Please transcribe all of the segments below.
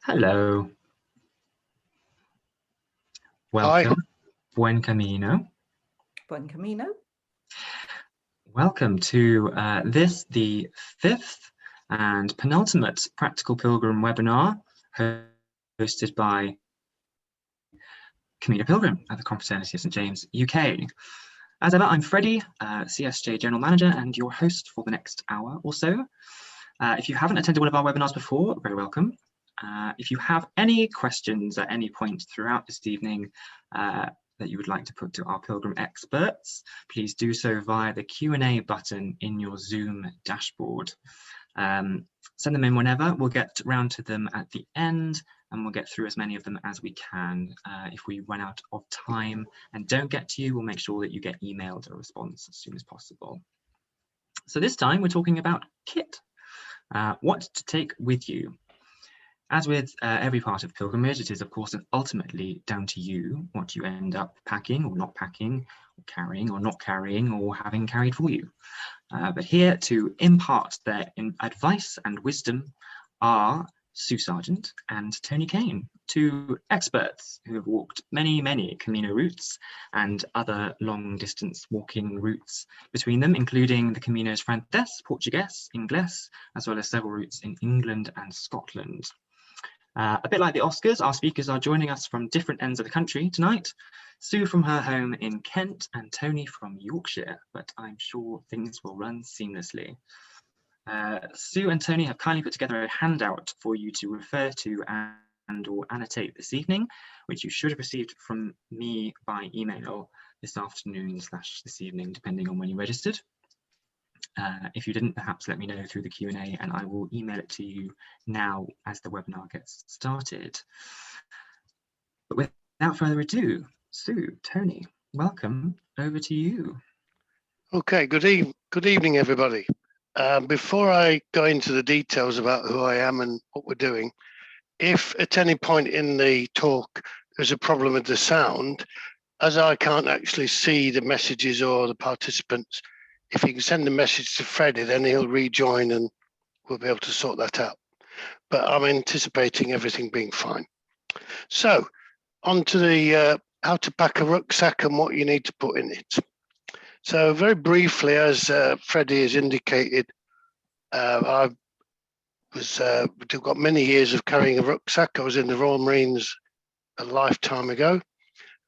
Hello. Welcome. Hi. Buen Camino. Buen Camino. Welcome to the fifth and penultimate Practical Pilgrim webinar hosted by Camino Pilgrim at the Confraternity of St James, UK. As ever, I'm Freddie, CSJ General Manager and your host for the next hour or so. If you haven't attended one of our webinars before, very welcome. If you have any questions at any point throughout this evening that you would like to put to our Pilgrim experts, please do so via the Q&A button in your Zoom dashboard. Send them in whenever. We'll get round to them at the end and we'll get through as many of them as we can. If we run out of time and don't get to you, we'll make sure that you get emailed a response as soon as possible. So this time we're talking about kit, what to take with you. As with every part of pilgrimage, it is of course ultimately down to you what you end up packing or not packing, or carrying or not carrying, or having carried for you. But here to impart their advice and wisdom are Sue Sargeant and Toni Cain, two experts who have walked many, many Camino routes and other long distance walking routes between them, including the Caminos Frances, Portuguese, Ingles, as well as several routes in England and Scotland. A bit like the Oscars, our speakers are joining us from different ends of the country tonight. Sue from her home in Kent and Toni from Yorkshire, but I'm sure things will run seamlessly. Sue and Toni have kindly put together a handout for you to refer to and or annotate this evening, which you should have received from me by email this afternoon / this evening, depending on when you registered. If you didn't, perhaps let me know through the Q&A and I will email it to you now as the webinar gets started. But without further ado, Sue, Toni, welcome, over to you. Okay, good evening, everybody. Before I go into the details about who I am and what we're doing, if at any point in the talk there's a problem with the sound, as I can't actually see the messages or the participants, if you can send a message to Freddie, then he'll rejoin and we'll be able to sort that out. But I'm anticipating everything being fine. So on to the how to pack a rucksack and what you need to put in it. So very briefly, as Freddie has indicated, I've got many years of carrying a rucksack. I was in the Royal Marines a lifetime ago.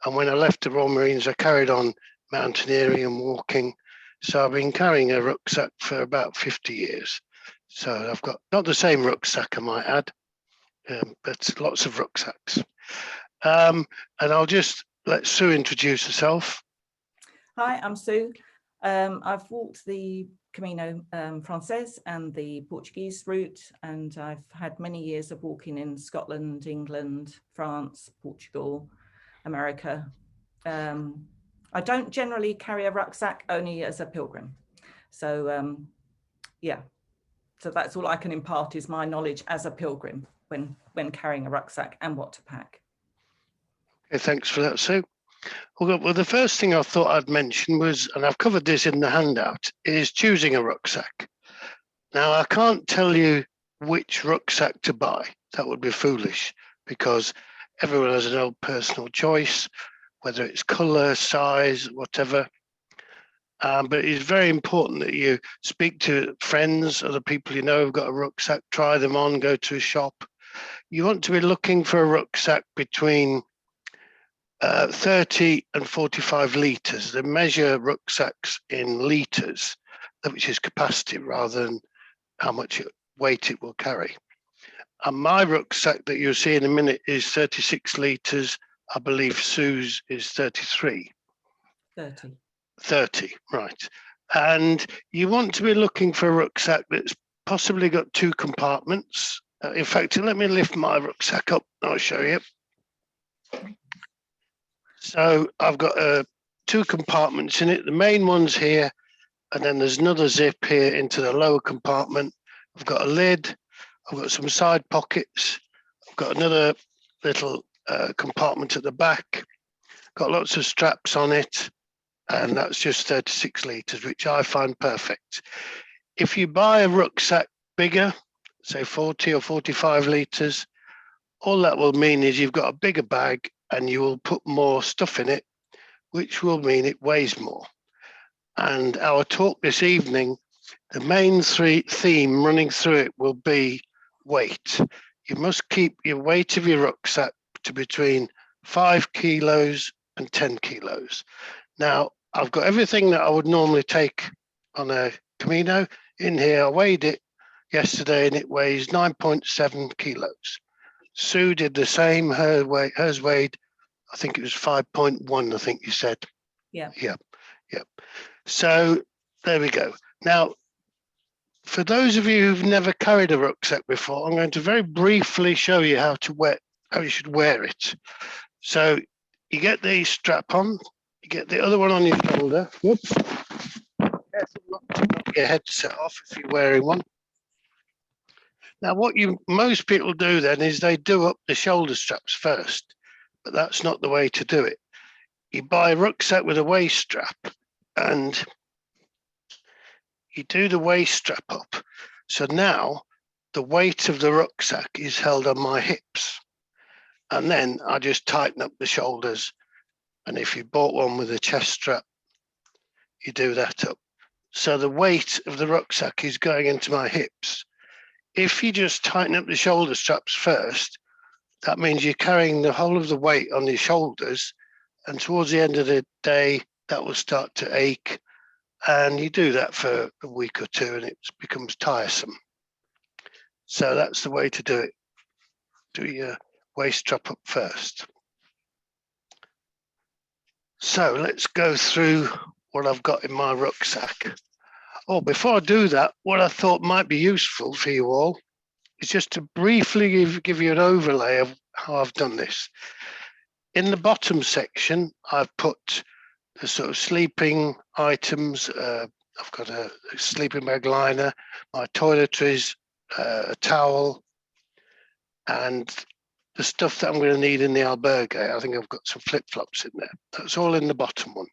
And when I left the Royal Marines, I carried on mountaineering and walking. So I've been carrying a rucksack for about 50 years. So I've got not the same rucksack, I might add, but lots of rucksacks. And I'll just let Sue introduce herself. Hi, I'm Sue. I've walked the Camino Frances and the Portuguese route, and I've had many years of walking in Scotland, England, France, Portugal, America. I don't generally carry a rucksack, only as a pilgrim. So yeah, so that's all I can impart is my knowledge as a pilgrim when carrying a rucksack and what to pack. Okay, thanks for that, Sue. Well, the first thing I thought I'd mention was, and I've covered this in the handout, is choosing a rucksack. Now, I can't tell you which rucksack to buy. That would be foolish because everyone has an own personal choice, whether it's color, size, whatever. But it is very important that you speak to friends, other people you know who've got a rucksack, try them on, go to a shop. You want to be looking for a rucksack between 30 and 45 litres. They measure rucksacks in litres, which is capacity rather than how much weight it will carry. And my rucksack that you'll see in a minute is 36 litres. I believe Sue's is 33. 30, right. And you want to be looking for a rucksack that's possibly got two compartments. In fact, let me lift my rucksack up. I'll show you. So I've got two compartments in it. The main one's here, and then there's another zip here into the lower compartment. I've got a lid. I've got some side pockets. I've got another little compartment at the back. Got lots of straps on it, and that's just 36 litres, which I find perfect. If you buy a rucksack bigger, say 40 or 45 litres, all that will mean is you've got a bigger bag and you will put more stuff in it, which will mean it weighs more. And our talk this evening, the main theme running through it will be weight. You must keep your weight of your rucksack to between 5 kilos and 10 kilos. Now, I've got everything that I would normally take on a Camino in here. I weighed it yesterday and it weighs 9.7 kilos. Sue did the same. Hers weighed, I think it was 5.1, I think you said. Yeah. Yeah. So there we go. Now, for those of you who've never carried a rucksack before, I'm going to very briefly show you how you should wear it. So you get the strap on, you get the other one on your shoulder. Whoops. Careful not to knock your headset off if you're wearing one. Now, what most people do then is they do up the shoulder straps first, but that's not the way to do it. You buy a rucksack with a waist strap and you do the waist strap up. So now the weight of the rucksack is held on my hips. And then I just tighten up the shoulders. And if you bought one with a chest strap, you do that up. So the weight of the rucksack is going into my hips. If you just tighten up the shoulder straps first, that means you're carrying the whole of the weight on your shoulders. And towards the end of the day, that will start to ache. And you do that for a week or two and it becomes tiresome. So that's the way to do it. Do your waist strap up first. So let's go through what I've got in my rucksack. Oh, before I do that, what I thought might be useful for you all is just to briefly give you an overlay of how I've done this. In the bottom section, I've put the sort of sleeping items. I've got a sleeping bag liner, my toiletries, a towel, and the stuff that I'm going to need in the albergue. I think I've got some flip-flops in there. That's all in the bottom one.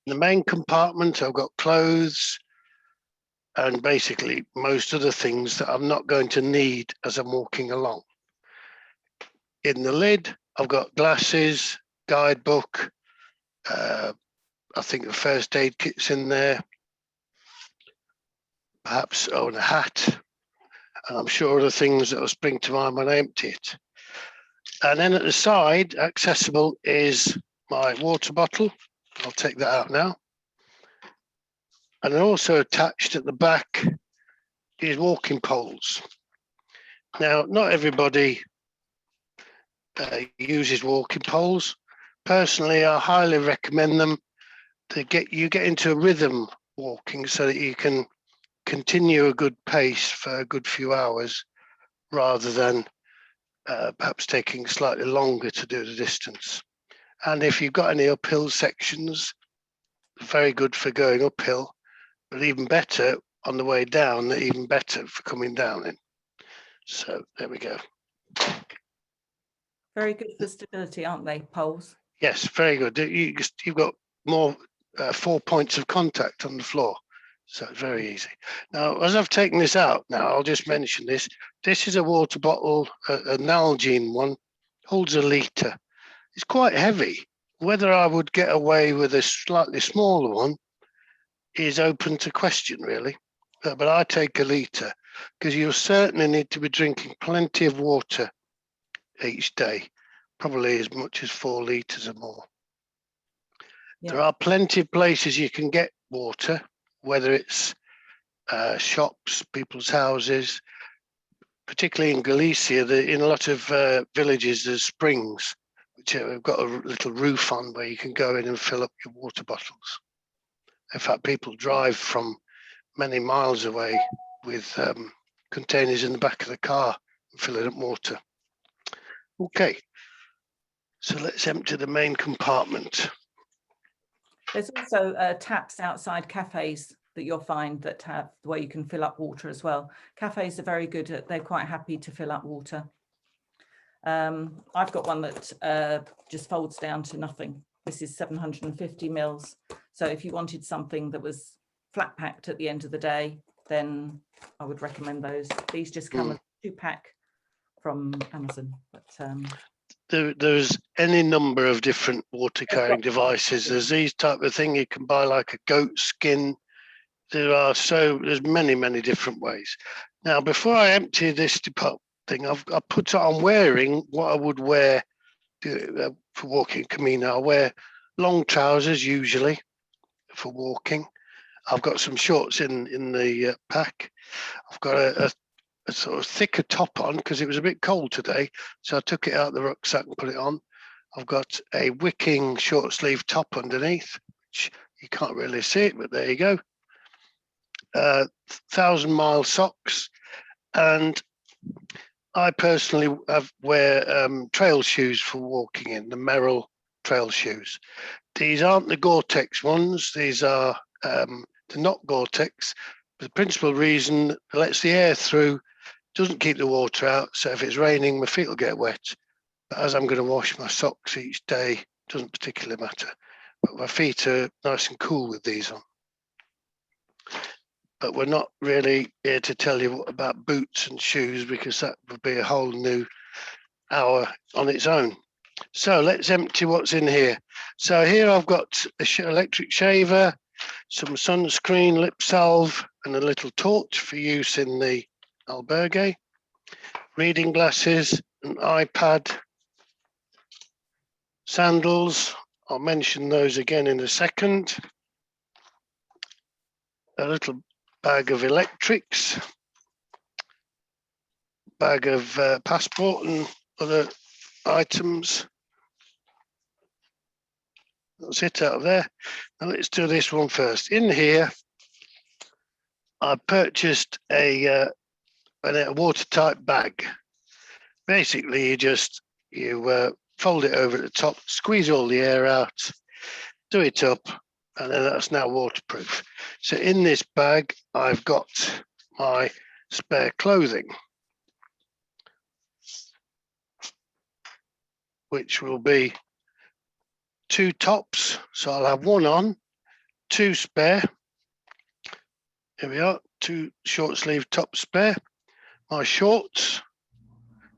In the main compartment, I've got clothes and basically most of the things that I'm not going to need as I'm walking along. In the lid, I've got glasses, guidebook, I think the first aid kit's in there, perhaps and a hat, and I'm sure other things that will spring to mind when I empty it. And then at the side, accessible, is my water bottle. I'll take that out now. And then also attached at the back is walking poles. Now, not everybody uses walking poles. Personally, I highly recommend them to get into a rhythm walking so that you can continue a good pace for a good few hours rather than perhaps taking slightly longer to do the distance. And if you've got any uphill sections, very good for going uphill, but even better on the way down, even better for coming down in. So there we go. Very good for stability, aren't they, poles? Yes, very good. You've got more 4 points of contact on the floor. So it's very easy. Now, as I've taken this out now, I'll just mention this. This is a water bottle, an Nalgene one, holds 1 litre. It's quite heavy. Whether I would get away with a slightly smaller one is open to question, really. But I take 1 litre because you'll certainly need to be drinking plenty of water each day, probably as much as 4 litres or more. Yeah. There are plenty of places you can get water, whether it's shops, people's houses, particularly in Galicia. In a lot of villages, there's springs, which have got a little roof on where you can go in and fill up your water bottles. In fact, people drive from many miles away with containers in the back of the car and filling up water. Okay, so let's empty the main compartment. There's also taps outside cafes that you'll find that have where you can fill up water as well. Cafes are very good at, they're quite happy to fill up water. I've got one that just folds down to nothing. This is 750 mils. So if you wanted something that was flat packed at the end of the day, then I would recommend those. These just come as a 2-pack from Amazon. But there's any number of different water carrying devices. There's these type of thing you can buy, like a goat skin. There's many different ways. Now, before I empty this thing, I put it on wearing what I would wear for walking Camino. I wear long trousers usually for walking. I've got some shorts in the pack. I've got a sort of thicker top on because it was a bit cold today, so I took it out of the rucksack and put it on. I've got a wicking short sleeve top underneath, which you can't really see it, but there you go. 1,000-mile socks, and I personally wear trail shoes for walking in, the Merrell trail shoes. These aren't the Gore-Tex ones, these are they're not Gore-Tex. The principal reason, it lets the air through, doesn't keep the water out, so if it's raining, my feet will get wet. But as I'm going to wash my socks each day, it doesn't particularly matter. But my feet are nice and cool with these on. But we're not really here to tell you about boots and shoes, because that would be a whole new hour on its own. So let's empty what's in here. So here I've got an electric shaver, some sunscreen, lip salve, and a little torch for use in the albergue, reading glasses, an iPad, sandals, I'll mention those again in a second, a little bag of electrics, bag of passport and other items. That's it out of there. Now let's do this one first. In here, I purchased a watertight bag. Basically, you fold it over at the top, squeeze all the air out, do it up, and then that's now waterproof. So in this bag, I've got my spare clothing, which will be 2 tops. So I'll have 1 on, 2 spare. Here we are, 2 short sleeve tops spare. My shorts,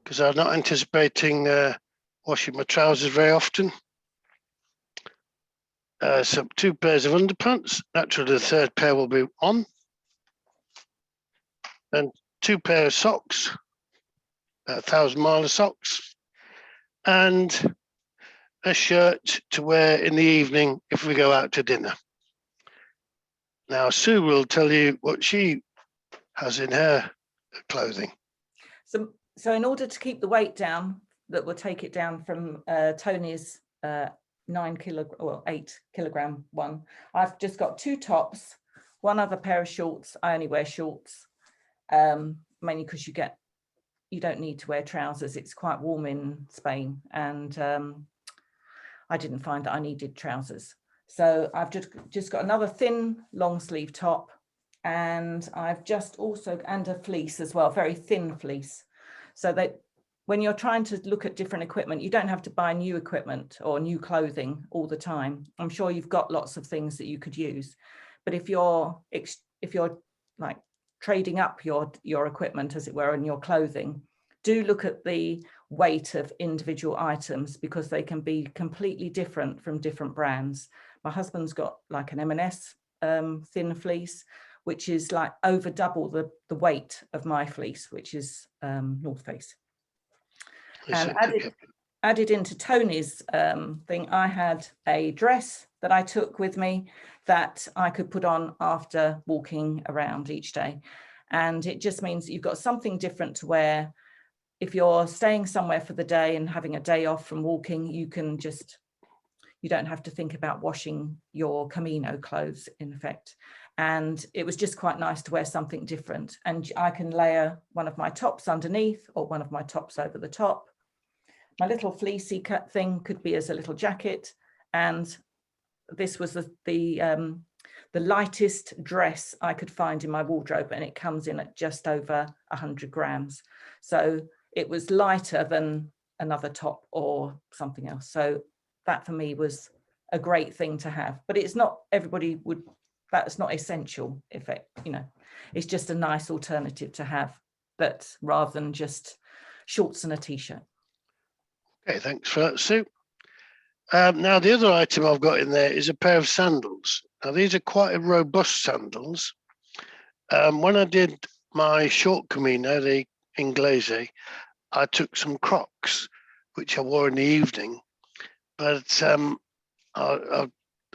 because I'm not anticipating washing my trousers very often. Some 2 pairs of underpants. Naturally, the 3rd pair will be on. And 2 pairs of socks, 1,000-mile socks, and a shirt to wear in the evening if we go out to dinner. Now, Sue will tell you what she has in her clothing. So in order to keep the weight down, that will take it down from Toni's 8 kilogram one, I've just got 2 tops, 1 other pair of shorts. I only wear shorts, mainly because you don't need to wear trousers. It's quite warm in Spain, and I didn't find that I needed trousers. So I've just got another thin long sleeve top, and I've and a fleece as well, very thin fleece, so that when you're trying to look at different equipment, you don't have to buy new equipment or new clothing all the time. I'm sure you've got lots of things that you could use, but if you're like trading up your equipment, as it were, and your clothing, do look at the weight of individual items, because they can be completely different from different brands. My husband's got like an M&S thin fleece, which is like over double the weight of my fleece, which is North Face. And added into Toni's thing, I had a dress that I took with me that I could put on after walking around each day. And it just means that you've got something different to wear. If you're staying somewhere for the day and having a day off from walking, you don't have to think about washing your Camino clothes, in effect. And it was just quite nice to wear something different. And I can layer one of my tops underneath or one of my tops over the top. My little fleecy cut thing could be as a little jacket. And this was the lightest dress I could find in my wardrobe, and it comes in at just over 100 grams. So it was lighter than another top or something else. So that for me was a great thing to have, but it's not that's not essential, it's just a nice alternative to have, that rather than just shorts and a t-shirt. Okay, thanks for that, Sue. Now, the other item I've got in there is a pair of sandals. Now, these are quite a robust sandals. When I did my short Camino, the Inglese, I took some Crocs, which I wore in the evening. But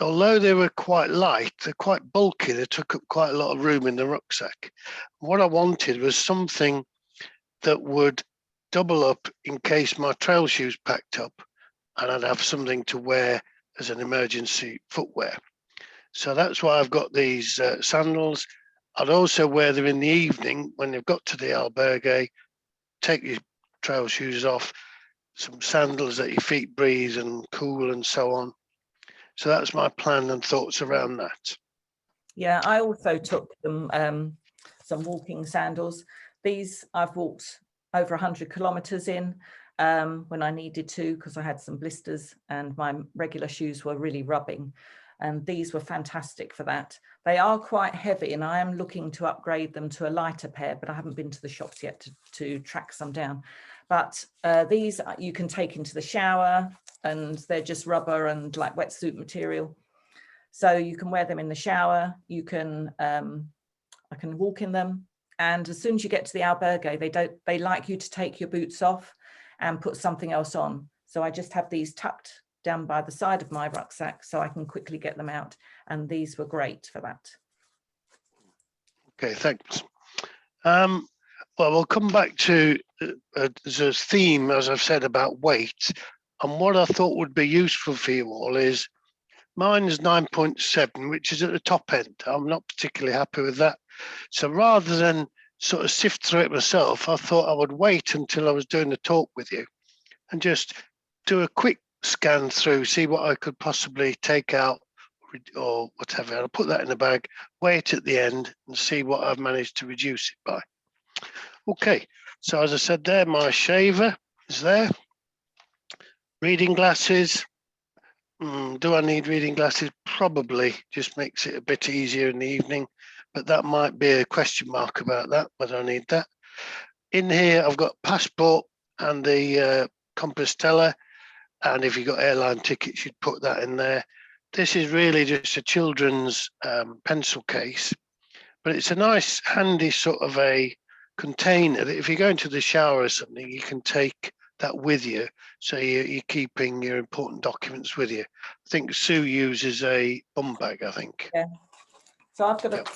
although they were quite light, they're quite bulky. They took up quite a lot of room in the rucksack. What I wanted was something that would double up in case my trail shoes packed up, and I'd have something to wear as an emergency footwear. So that's why I've got these sandals. I'd also wear them in the evening when they've got to the albergue, take your trail shoes off, some sandals that your feet breathe and cool and so on. So that's my plan and thoughts around that. Yeah, I also took them some walking sandals. These I've walked over 100 kilometers in when I needed to, because I had some blisters and my regular shoes were really rubbing. And these were fantastic for that. They are quite heavy and I am looking to upgrade them to a lighter pair, but I haven't been to the shops yet to track some down. But these you can take into the shower and they're just rubber and like wetsuit material. So you can wear them in the shower. You can, I can walk in them. And as soon as you get to the albergue, they like you to take your boots off and put something else on. So I just have these tucked down by the side of my rucksack so I can quickly get them out. And these were great for that. Okay, thanks. Well, we'll come back to the theme, as I've said, about weight. And what I thought would be useful for you all is, mine is 9.7, which is at the top end. I'm not particularly happy with that. So rather than sort of sift through it myself, I thought I would wait until I was doing the talk with you and just do a quick scan through, see what I could possibly take out or whatever. I'll put that in a bag, weigh it at the end and see what I've managed to reduce it by. Okay, so as I said there, my shaver is there. Reading glasses. Do I need reading glasses? Probably, just makes it a bit easier in the evening, but that might be a question mark about that, whether I need that. In here, I've got passport and the Compostela, and if you've got airline tickets, you'd put that in there. This is really just a children's pencil case, but it's a nice, handy sort of a container that if you go into the shower or something, you can take that with you, so you're keeping your important documents with you. I think Sue uses a bum bag, I think. Yeah. So I've got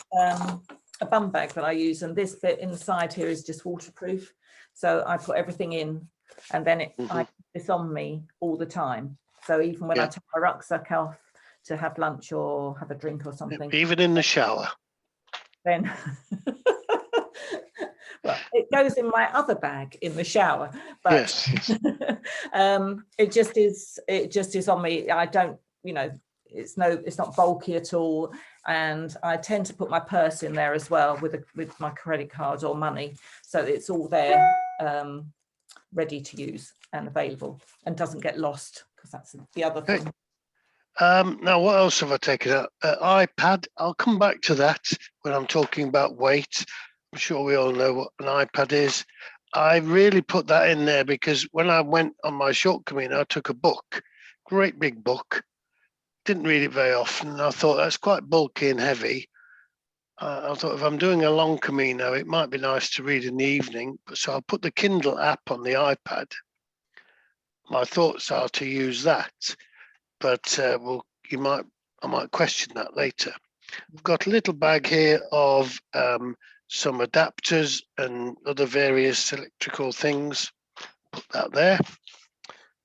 a bum bag that I use, and this bit inside here is just waterproof. So I put everything in, and then I keep this on me all the time. So even when I take my rucksack off to have lunch or have a drink or something. Even in the shower. Then well, it goes in my other bag in the shower, but yes. it just is on me. I don't, you know, it's not bulky at all, and I tend to put my purse in there as well with my credit card or money, so it's all there ready to use and available and doesn't get lost, because that's the other thing. Now, what else have I taken out? iPad. I'll come back to that when I'm talking about weight. I'm sure we all know what an iPad is. I really put that in there because when I went on my short Camino, I took a book, great big book. Didn't read it very often. And I thought that's quite bulky and heavy. I thought if I'm doing a long Camino, it might be nice to read in the evening. So I'll put the Kindle app on the iPad. My thoughts are to use that, but I might question that later. I've got a little bag here of some adapters and other various electrical things. Put that there.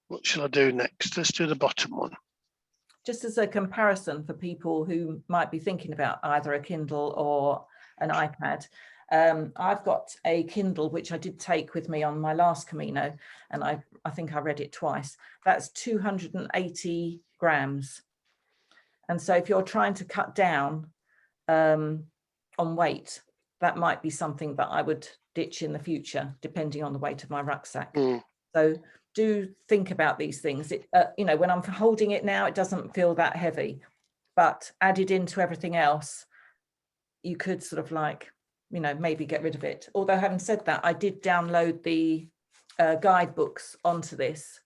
What shall I do next? Let's do the bottom one. Just as a comparison for people who might be thinking about either a Kindle or an iPad, I've got a Kindle which I did take with me on my last Camino, and I think I read it twice. That's 280 grams. And so if you're trying to cut down on weight, that might be something that I would ditch in the future, depending on the weight of my rucksack. So do think about these things. You know, when I'm holding it now, it doesn't feel that heavy, but added into everything else, you could sort of like, you know, maybe get rid of it. Although having said that, I did download the guidebooks onto this.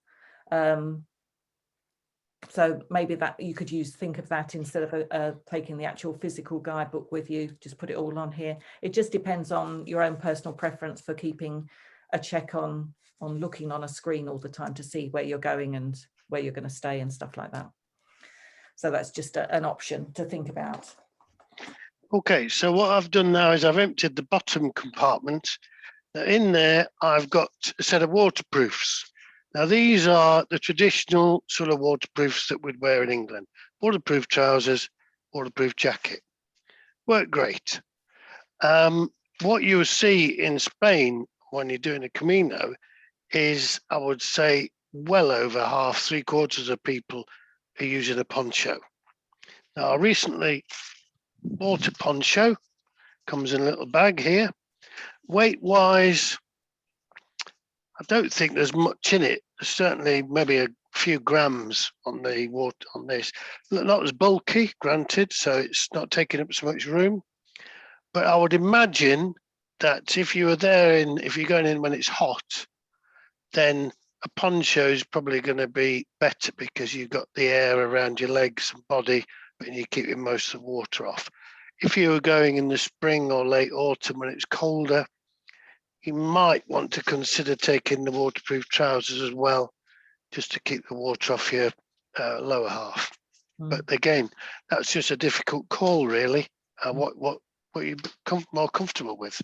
So maybe that you could think of that instead of taking the actual physical guidebook with you, just put it all on here. It just depends on your own personal preference for keeping a check on looking on a screen all the time to see where you're going and where you're going to stay and stuff like that. So that's just an option to think about. Okay, so what I've done now is I've emptied the bottom compartment. Now in there, I've got a set of waterproofs. Now these are the traditional sort of waterproofs that we'd wear in England. Waterproof trousers, waterproof jacket. Work great. What you will see in Spain when you're doing a Camino is, I would say, well over half, 3/4 of people are using a poncho. Now I recently bought a poncho, comes in a little bag here. Weight wise, I don't think there's much in it. There's certainly maybe a few grams on the water on this. Not as bulky, granted, so it's not taking up so much room. But I would imagine that if you were there if you're going in when it's hot, then a poncho is probably going to be better because you've got the air around your legs and body, and you're keeping most of the water off. If you were going in the spring or late autumn when it's colder, you might want to consider taking the waterproof trousers as well, just to keep the water off your lower half. But again, that's just a difficult call, really. What you more comfortable with?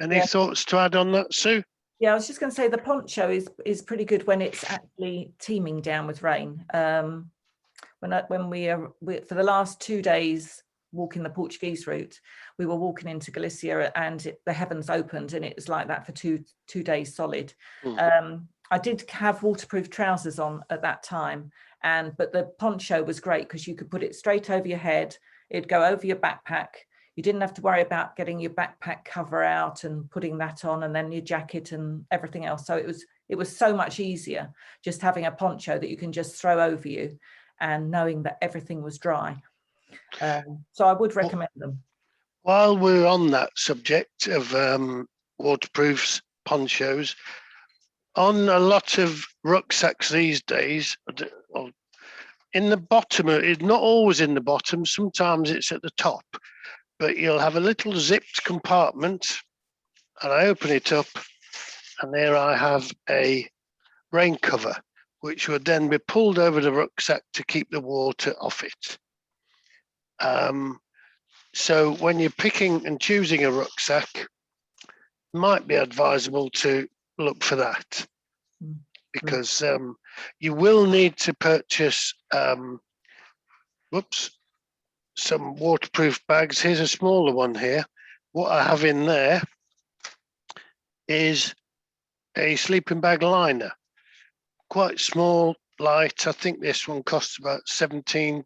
Any thoughts to add on that, Sue? Yeah, I was just going to say the poncho is pretty good when it's actually teeming down with rain. When we for the last 2 days walking the Portuguese route, we were walking into Galicia and the heavens opened, and it was like that for two days solid. I did have waterproof trousers on at that time, but the poncho was great because you could put it straight over your head. It'd go over your backpack. You didn't have to worry about getting your backpack cover out and putting that on, and then your jacket and everything else. So it was so much easier just having a poncho that you can just throw over you and knowing that everything was dry. So I would recommend them. While we're on that subject of waterproofs, ponchos, on a lot of rucksacks these days, in the bottom, it's not always in the bottom, sometimes it's at the top, but you'll have a little zipped compartment, and I open it up, and there I have a rain cover, which would then be pulled over the rucksack to keep the water off it. So when you're picking and choosing a rucksack, it might be advisable to look for that, because you will need to purchase some waterproof bags. Here's a smaller one here. What I have in there is a sleeping bag liner, quite small, light. I think this one costs about £17.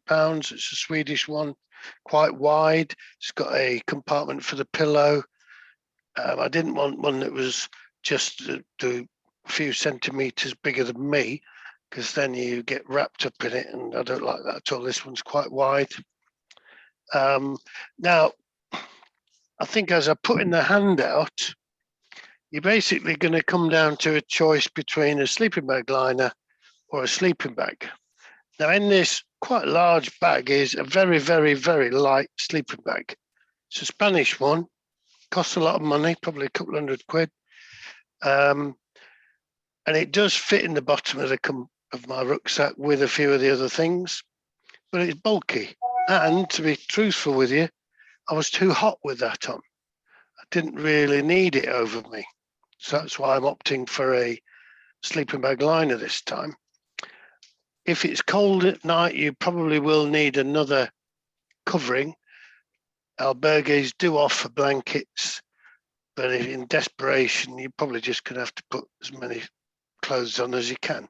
It's a Swedish one, quite wide. It's got a compartment for the pillow. I didn't want one that was just a few centimeters bigger than me, because then you get wrapped up in it, and I don't like that at all. This one's quite wide. Now, I think as I put in the handout, you're basically going to come down to a choice between a sleeping bag liner or a sleeping bag. Now, in this quite large bag is a very, very, very light sleeping bag. It's a Spanish one, costs a lot of money, probably a couple £100. And it does fit in the bottom of my rucksack with a few of the other things, but it's bulky. And to be truthful with you, I was too hot with that on. I didn't really need it over me. So that's why I'm opting for a sleeping bag liner this time. If it's cold at night, you probably will need another covering. Albergues do offer blankets, but if in desperation, you're probably just going to have to put as many clothes on as you can,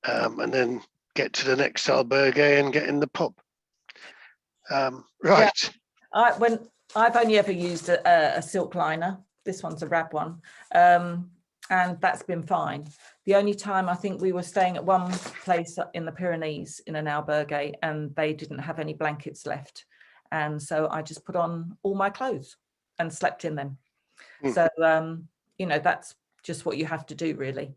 and then get to the next albergue and get in the pub. Right. Yeah. I've only ever used a silk liner. This one's a Rab one, and that's been fine. The only time I think we were staying at one place in the Pyrenees in an albergue, and they didn't have any blankets left, and so I just put on all my clothes and slept in them. So that's just what you have to do really.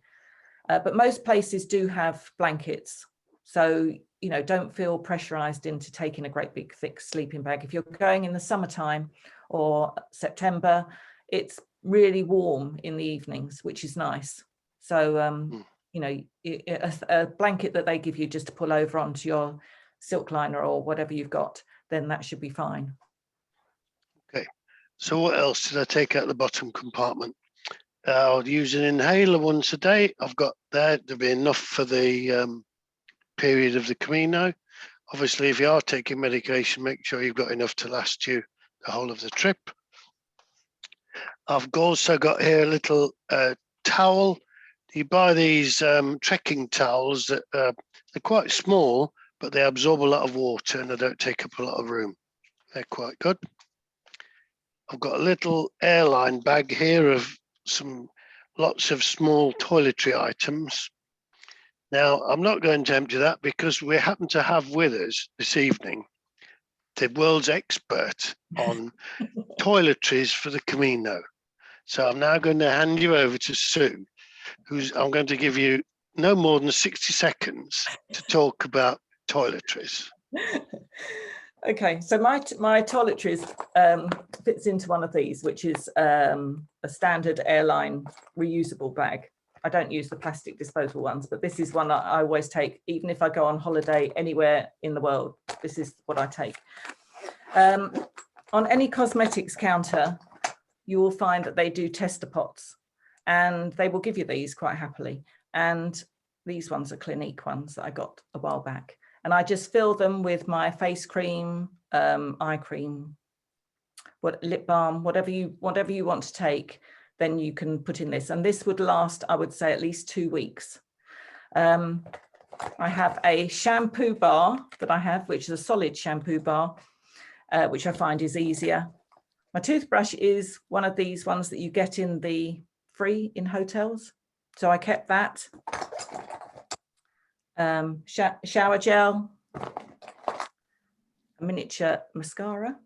But most places do have blankets. So, you know, don't feel pressurized into taking a great big thick sleeping bag. If you're going in the summertime or September, it's really warm in the evenings, which is nice. So, you know, a blanket that they give you just to pull over onto your silk liner or whatever you've got, then that should be fine. Okay, so what else did I take out the bottom compartment? I'll use an inhaler once a day. I've got that. There'll be enough for the period of the Camino. Obviously, if you are taking medication, make sure you've got enough to last you the whole of the trip. I've also got here a little towel. You buy these trekking towels that they're quite small, but they absorb a lot of water and they don't take up a lot of room. They're quite good. I've got a little airline bag here of lots of small toiletry items. Now, I'm not going to empty that because we happen to have with us this evening the world's expert on toiletries for the Camino. So I'm now going to hand you over to Sue, I'm going to give you no more than 60 seconds to talk about toiletries. Okay, so my toiletries fits into one of these, which is a standard airline reusable bag. I don't use the plastic disposable ones, but this is one that I always take, even if I go on holiday anywhere in the world. This is what I take. On any cosmetics counter, you will find that they do tester pots, and they will give you these quite happily. And these ones are Clinique ones that I got a while back. And I just fill them with my face cream, eye cream, lip balm, whatever you want to take, then you can put in this. And this would last, I would say, at least 2 weeks. I have a shampoo bar that I have, which is a solid shampoo bar, which I find is easier. My toothbrush is one of these ones that you get in the free in hotels. So I kept that. Shower gel, a miniature mascara.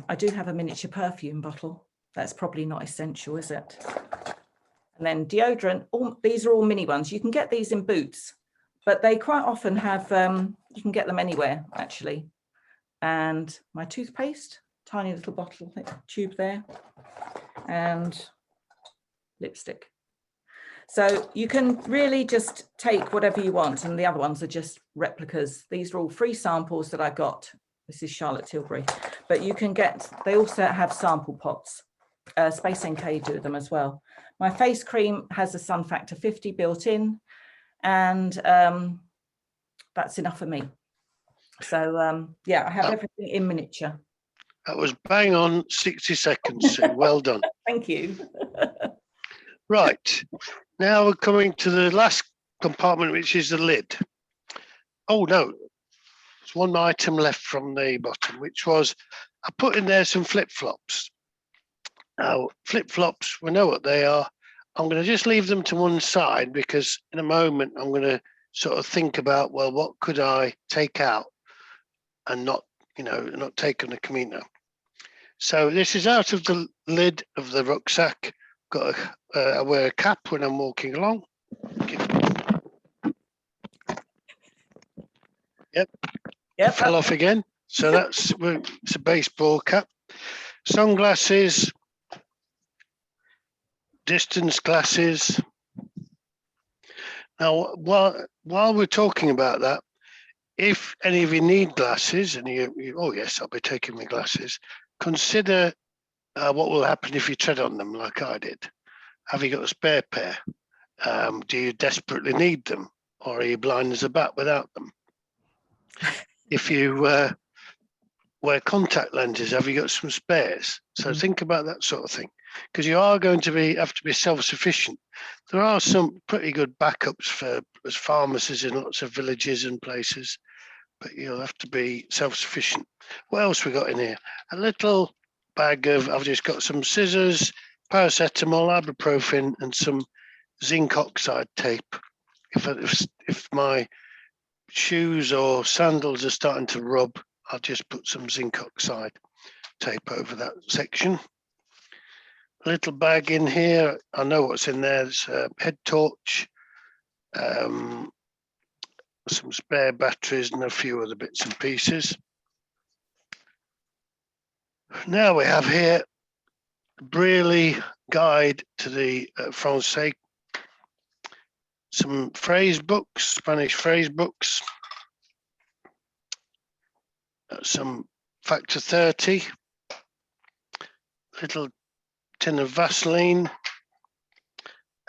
I do have a miniature perfume bottle. That's probably not essential, is it? And then deodorant. These are all mini ones. You can get these in Boots, but they quite often have, you can get them anywhere actually. And my toothpaste, tiny little bottle tube there, and lipstick. So you can really just take whatever you want, and the other ones are just replicas. These are all free samples that I got. This is Charlotte Tilbury, but you can get, they also have sample pots. Space NK do them as well. My face cream has a sun factor 50 built in, and that's enough for me. So yeah, I have everything in miniature. That was bang on 60 seconds, Sue. Well done. Thank you. Right, now we're coming to the last compartment, which is the lid. Oh no, there's one item left from the bottom, which was, I put in there some flip-flops. Now, flip-flops, we know what they are. I'm going to just leave them to one side because in a moment I'm going to sort of think about, well, what could I take out and not take on the Camino. So this is out of the lid of the rucksack. I wear a cap when I'm walking along. Yep. It fell off again. So it's a baseball cap. Sunglasses, distance glasses. Now, while we're talking about that, if any of you need glasses, and oh yes, I'll be taking my glasses, consider what will happen if you tread on them like I did. Have you got a spare pair? Do you desperately need them? Or are you blind as a bat without them? If you wear contact lenses, have you got some spares? So think about that sort of thing, because you are going to have to be self-sufficient. There are some pretty good backups as pharmacies in lots of villages and places, but you'll have to be self-sufficient. What else we got in here? A little bag of, I've just got some scissors, paracetamol, ibuprofen, and some zinc oxide tape. If my shoes or sandals are starting to rub, I'll just put some zinc oxide tape over that section. little bag in here. I know what's in there. There's a head torch, some spare batteries and a few other bits and pieces. Now we have here a Braille guide to the Francais, some phrase books, Spanish phrase books, some factor 30, little tin of Vaseline,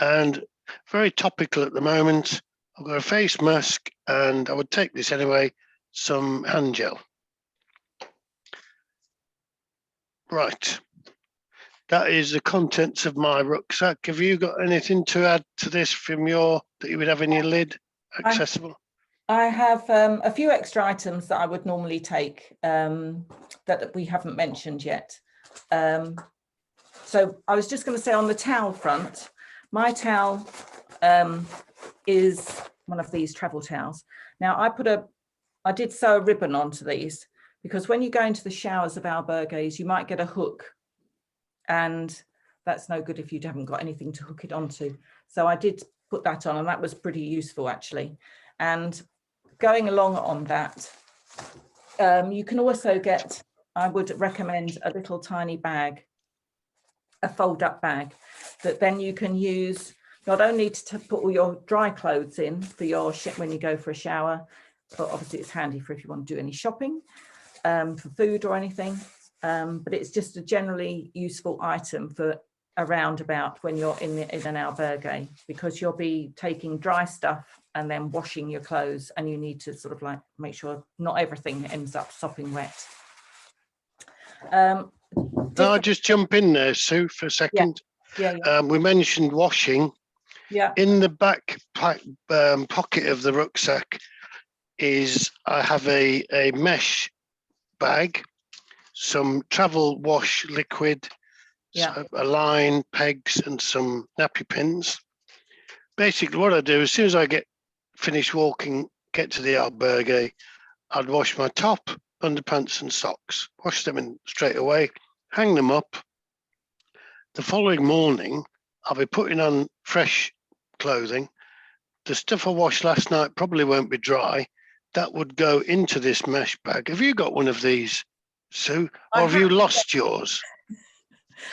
and very topical at the moment, I've got a face mask, and I would take this anyway, some hand gel. Right, that is the contents of my rucksack. Have you got anything to add to this from that you would have in your lid accessible? I have a few extra items that I would normally take that we haven't mentioned yet. So I was just going to say, on the towel front, my towel is one of these travel towels. Now I did sew a ribbon onto these, because when you go into the showers of albergues, you might get a hook, and that's no good if you haven't got anything to hook it onto. So I did put that on, and that was pretty useful actually. And going along on that, you can also get, I would recommend a little tiny bag, a fold-up bag, that then you can use not only to put all your dry clothes in for your when you go for a shower, but obviously it's handy for if you want to do any shopping, for food or anything, but it's just a generally useful item for around about when you're in an albergue, because you'll be taking dry stuff and then washing your clothes, and you need to sort of like make sure not everything ends up sopping wet. I'll just jump in there, Sue, for a second. Yeah. We mentioned washing. Yeah. In the back pocket of the rucksack I have a mesh bag, some travel wash liquid, so a line, pegs, and some nappy pins. Basically, what I do, as soon as I finish walking, get to the albergue, I'd wash my top, underpants, and socks. Wash them in straight away, hang them up. The following morning, I'll be putting on fresh clothing. The stuff I washed last night probably won't be dry. That would go into this mesh bag. Have you got one of these, Sue, or have you lost yours?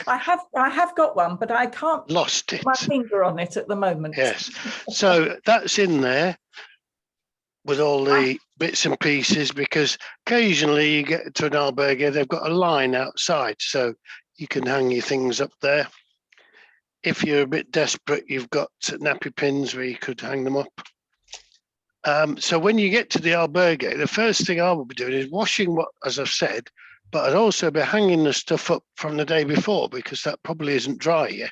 I have got one, but I can't lost it. Put my finger on it at the moment. Yes, so that's in there with all the bits and pieces, because occasionally you get to an albergue, they've got a line outside, so you can hang your things up there. If you're a bit desperate, you've got nappy pins where you could hang them up. So when you get to the albergue, the first thing I will be doing is washing what, as I've said, but I'd also be hanging the stuff up from the day before, because that probably isn't dry yet.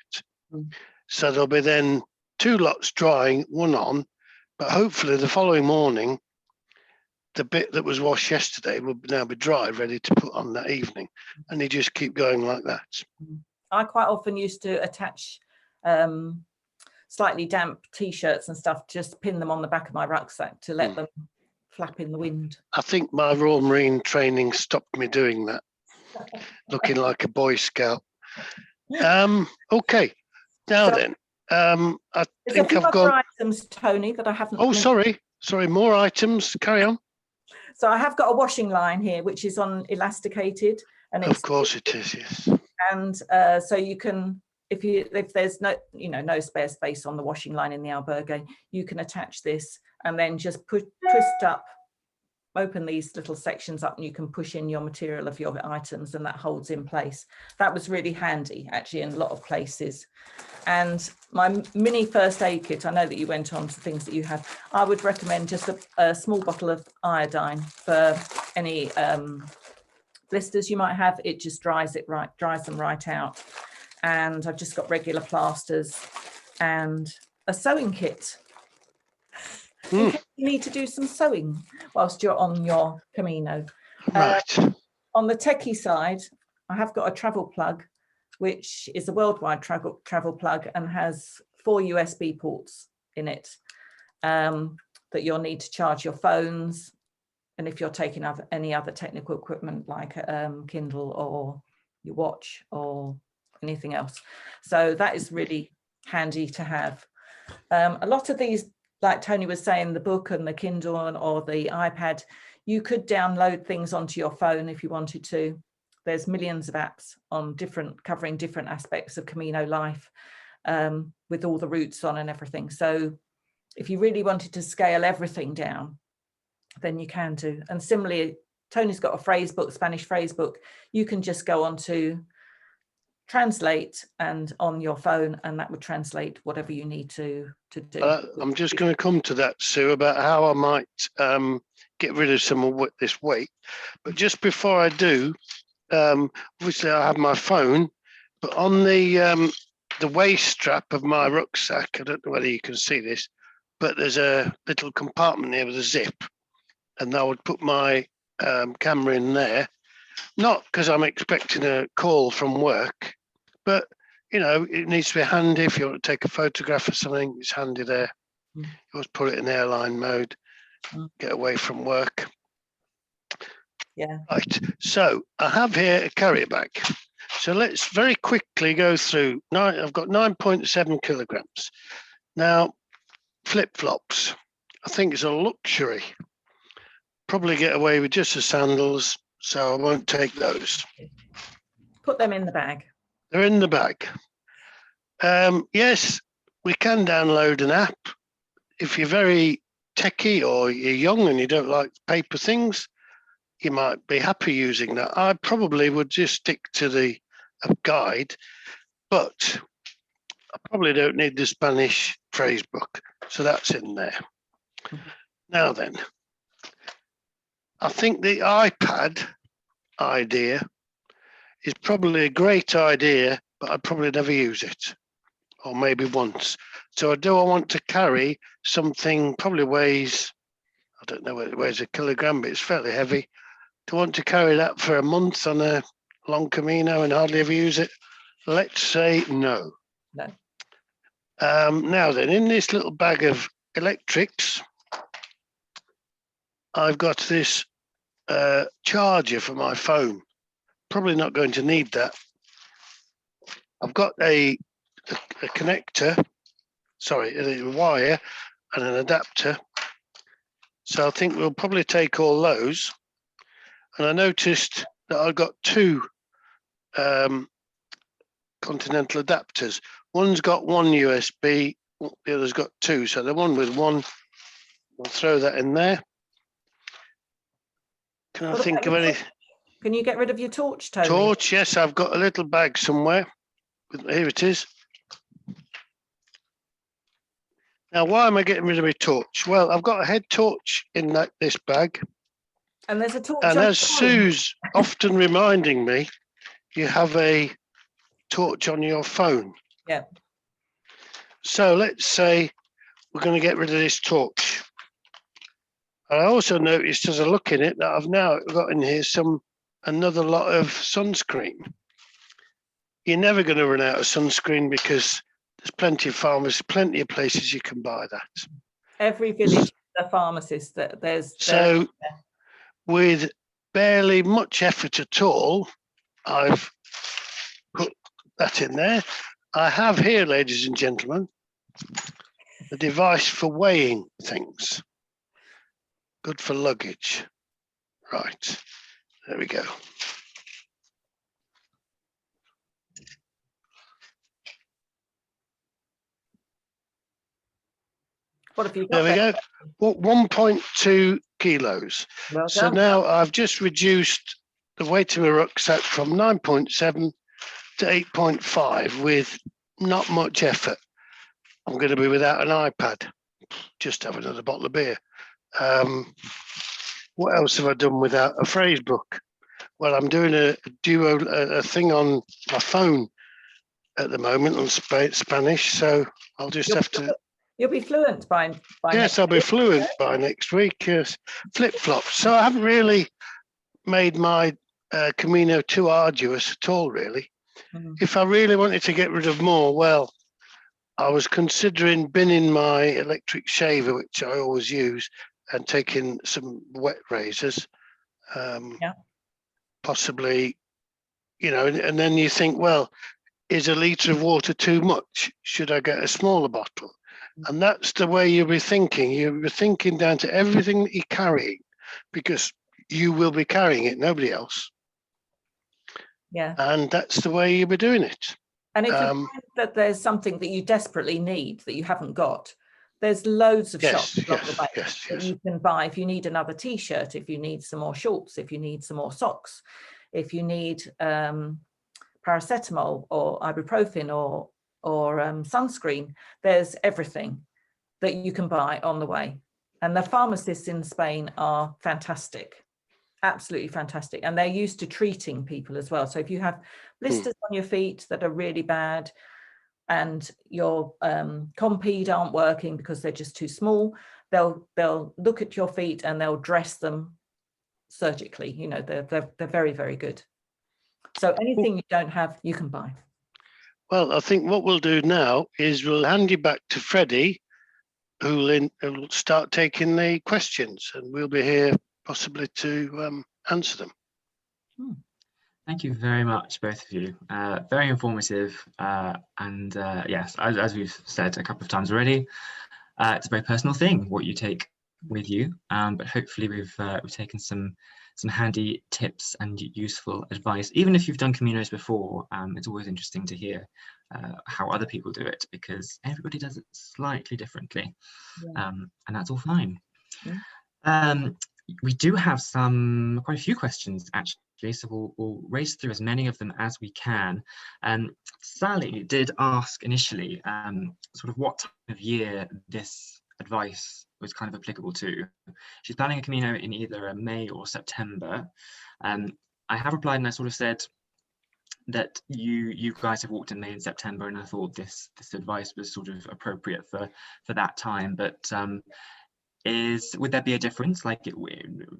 So there'll be then 2 lots drying, 1 on, but hopefully the following morning, the bit that was washed yesterday will now be dry, ready to put on that evening. And you just keep going like that. I quite often used to attach slightly damp t-shirts and stuff, just pin them on the back of my rucksack to let them flap in the wind. I think my Royal Marine training stopped me doing that, looking like a Boy Scout. Okay, now so, then, I think I've got items, Tony, that I haven't. Oh, sorry, more items. Carry on. So I have got a washing line here, which is on elasticated, and of course it is, yes. And so you can, if there's no spare space on the washing line in the albergue, you can attach this and then just twist up, open these little sections up, and you can push in your material of your items, and that holds in place. That was really handy actually in a lot of places. And my mini first aid kit, I know that you went on to things that you have. I would recommend just a small bottle of iodine for any blisters you might have. It just dries them right out. And I've just got regular plasters and a sewing kit. In case you need to do some sewing whilst you're on your Camino. Right. On the techie side, I have got a travel plug, which is a worldwide travel plug and has 4 USB ports in it that you'll need to charge your phones. And if you're taking any other technical equipment like Kindle or your watch or anything else. So that is really handy to have. A lot of these, like Toni was saying, the book and the Kindle or the iPad, you could download things onto your phone if you wanted to. There's millions of apps on covering different aspects of Camino life, with all the routes on and everything. So if you really wanted to scale everything down, then you can do. And similarly, Toni's got a phrase book, Spanish phrase book. You can just go on to translate and on your phone, and that would translate whatever you need to do. I'm just going to come to that, Sue, about how I might get rid of some of this weight. But just before I do, obviously I have my phone, but on the waist strap of my rucksack, I don't know whether you can see this, but there's a little compartment here with a zip, and I would put my camera in there, not because I'm expecting a call from work, but you know, it needs to be handy if you want to take a photograph or something. It's handy there. You always put it in airline mode, get away from work. Yeah. Right, so I have here a carrier bag. So let's very quickly go through. I've got 9.7 kilograms. Now, flip-flops, I think it's a luxury. Probably get away with just the sandals, so I won't take those. Put them in the bag. They're in the bag. Yes, we can download an app. If you're very techie or you're young and you don't like paper things, you might be happy using that. I probably would just stick to the guide, but I probably don't need the Spanish phrase book, so that's in there. Now then, I think the iPad idea is probably a great idea, but I'd probably never use it, or maybe once. So I want to carry something, probably weighs, I don't know whether it weighs a kilogram, but it's fairly heavy. Do I want to carry that for a month on a long Camino and hardly ever use it? Let's say no. No. Now then, in this little bag of electrics, I've got this charger for my phone. Probably not going to need that. I've got a connector, sorry, a wire and an adapter. So I think we'll probably take all those. And I noticed that I got two Continental adapters. One's got one USB, the other's got two. So the one with one, we'll throw that in there. Can I think of any? Can you get rid of your torch, Toni? Torch, yes, I've got a little bag somewhere. Here it is. Now, why am I getting rid of my torch? Well, I've got a head torch in this bag. And there's a torch. And as Sue's often reminding me, you have a torch on your phone. Yeah. So let's say we're going to get rid of this torch. I also noticed as I look in it that I've now got in here another lot of sunscreen. You're never going to run out of sunscreen because there's plenty of farmers, plenty of places you can buy that. Every village, a pharmacist. So with barely much effort at all, I've put that in there. I have here, ladies and gentlemen, a device for weighing things. Good for luggage. Right, there we go. What have you got? There we go. 1.2 kilos. Well so done. now I've just reduced the weight of my rucksack from 9.7 to 8.5 with not much effort. I'm going to be without an iPad. Just have another bottle of beer. What else have I done without a phrase book? Well, I'm doing a thing on my phone at the moment on Spanish, so I'll just have to. You'll be fluent by yes, I'll be fluent by next week. Yes, flip-flops. So I haven't really made my Camino too arduous at all, really. If I really wanted to get rid of more, well, I was considering binning my electric shaver, which I always use, and taking some wet razors. Possibly, you know, and then you think, well, is a litre of water too much? Should I get a smaller bottle? And that's the way you'll be thinking. You'll be thinking down to everything that you're carrying, because you will be carrying it, nobody else. Yeah. And that's the way you'll be doing it. And if you find that there's something that you desperately need that you haven't got, there's loads of shops along the way that you can buy. If you need another t-shirt, if you need some more shorts, if you need some more socks, if you need paracetamol or ibuprofen or sunscreen, there's everything that you can buy on the way. And the pharmacists in Spain are fantastic, absolutely fantastic. And they're used to treating people as well. So if you have blisters on your feet that are really bad and your Compede aren't working because they're just too small, they'll look at your feet and they'll dress them surgically. You know, they're very, very good. So anything you don't have, you can buy. Well, I think what we'll do now is we'll hand you back to Freddie, who will start taking the questions, and we'll be here possibly to answer them. Thank you very much, both of you. Very informative, and yes, as we've said a couple of times already, it's a very personal thing what you take with you, but hopefully we've taken some handy tips and useful advice. Even if you've done Caminos before, it's always interesting to hear how other people do it, because everybody does it slightly differently, and that's all fine. We do have quite a few questions actually, so we'll race through as many of them as we can. Sally did ask initially sort of what time of year this advice was kind of applicable to. She's planning a Camino in either May or September. I have replied and I sort of said that you guys have walked in May and September, and I thought this advice was sort of appropriate for that time. But would there be a difference, like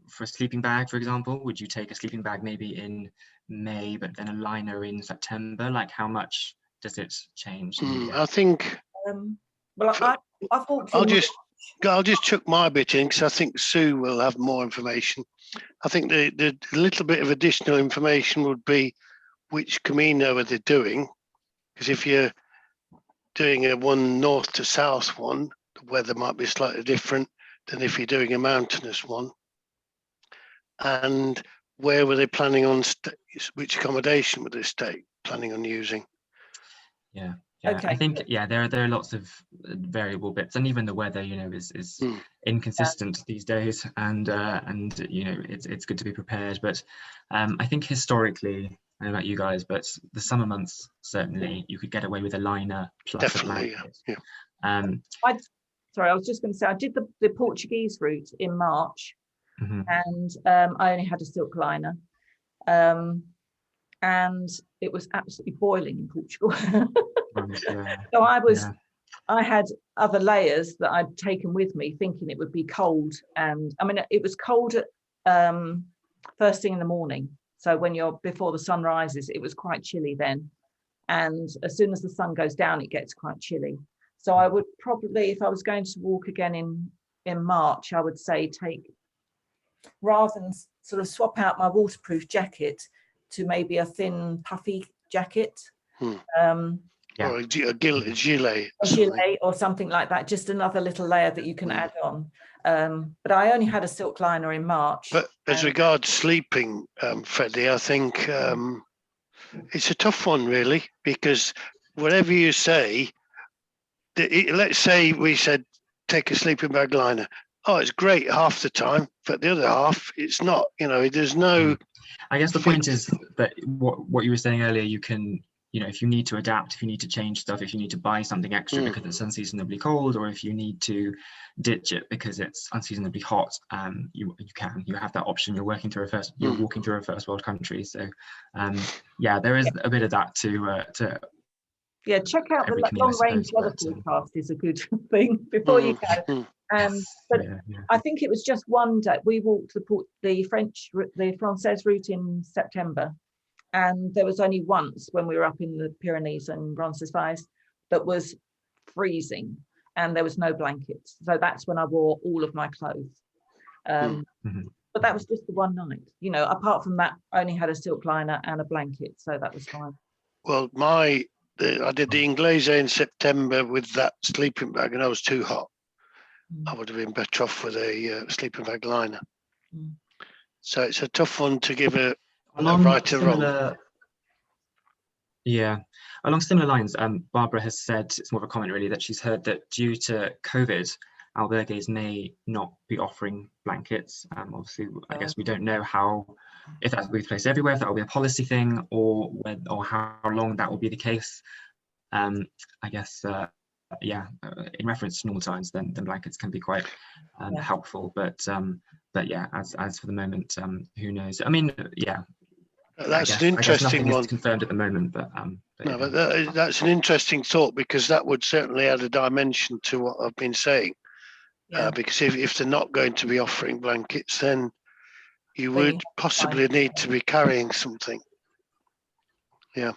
for a sleeping bag, for example? Would you take a sleeping bag maybe in May but then a liner in September? Like, how much does it change? I think well, I thought I'll just chuck my bit in, because I think Sue will have more information. I think the little bit of additional information would be which Camino are they doing, because if you're doing a one north to south one, the weather might be slightly different than if you're doing a mountainous one. And where were they planning on which accommodation were they planning on using? Yeah, okay. I think there are lots of variable bits, and even the weather, you know, is inconsistent these days, and you know, it's good to be prepared. But I think historically, I don't know about you guys, but the summer months, certainly you could get away with a liner plus a blanket. Sorry, I was just going to say, I did the Portuguese route in March, and I only had a silk liner, and it was absolutely boiling in Portugal. So I had other layers that I'd taken with me, thinking it would be cold, and I mean it was cold at first thing in the morning. So before the sun rises, it was quite chilly then, and as soon as the sun goes down, it gets quite chilly. So I would probably, if I was going to walk again in March, I would say rather than sort of swap out my waterproof jacket to maybe a thin puffy jacket. Or a gilet. A gilet or something like that, just another little layer that you can add on. But I only had a silk liner in March. But as regards sleeping, Freddie, I think it's a tough one really, because whatever you say, let's say we said take a sleeping bag liner. Oh, it's great half the time, but the other half, it's not. You know, there's no. I guess the point is that what you were saying earlier, you can, you know, if you need to adapt, if you need to change stuff, if you need to buy something extra because it's unseasonably cold, or if you need to ditch it because it's unseasonably hot, you have that option. You're walking through a first world country, so yeah, there is a bit of that to check out the long range weather forecast is a good thing before you go. But I think it was just one day. We walked the Française route in September, and there was only once when we were up in the Pyrenees and Roncesvalles that was freezing, and there was no blankets. So that's when I wore all of my clothes. But that was just the one night. You know, apart from that, I only had a silk liner and a blanket, so that was fine. Well, I did the Inglese in September with that sleeping bag, and I was too hot. I would have been better off with a sleeping bag liner. So it's a tough one to give a right or wrong. Yeah, along similar lines, Barbara has said, it's more of a comment really, that she's heard that due to COVID, albergues may not be offering blankets. Obviously, I guess we don't know if that will be placed everywhere, if that will be a policy thing, or how long that will be the case. I guess, in reference to normal times, then blankets can be quite helpful. But yeah, as for the moment, who knows? I mean, yeah. That's an interesting one. Confirmed at the moment, but no, but that's an interesting thought, because that would certainly add a dimension to what I've been saying. Because if they're not going to be offering blankets, then you would possibly need to be carrying something. Yeah.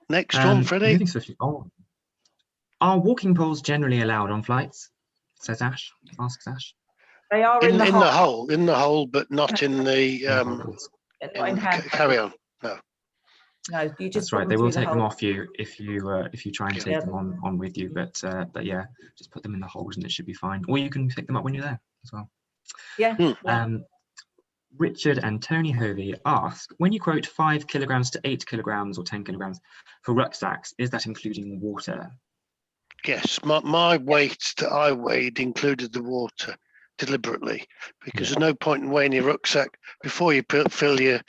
Next one, Freddie. Moving swiftly on. Are walking poles generally allowed on flights? Says Ash. Asks Ash. They are in the hole, but not in the carry-on. No, you just. That's right. They will take them off you if you try and take them on with you. But yeah, just put them in the holes and it should be fine. Or you can pick them up when you're there as well. Yeah. Richard and Toni Hovey ask, when you quote 5 kilograms to 8 kilograms or 10 kilograms for rucksacks, is that including water? Yes, my weight that I weighed included the water deliberately, because there's no point in weighing your rucksack before you fill your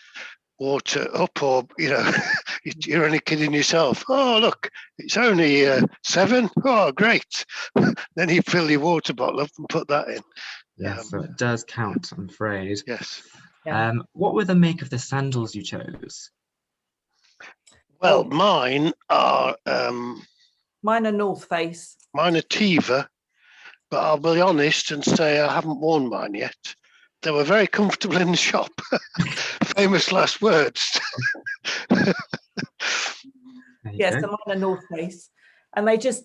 water up, or you're only kidding yourself. Oh, look, it's only 7. Oh, great. Then you fill your water bottle up and put that in. Yes, so it does count, I'm afraid. Yes. What were the make of the sandals you chose? Well, mine are North Face. Mine are Teva, but I'll be honest and say I haven't worn mine yet. They were very comfortable in the shop. Famous last words. Yes, so mine are North Face, and they just.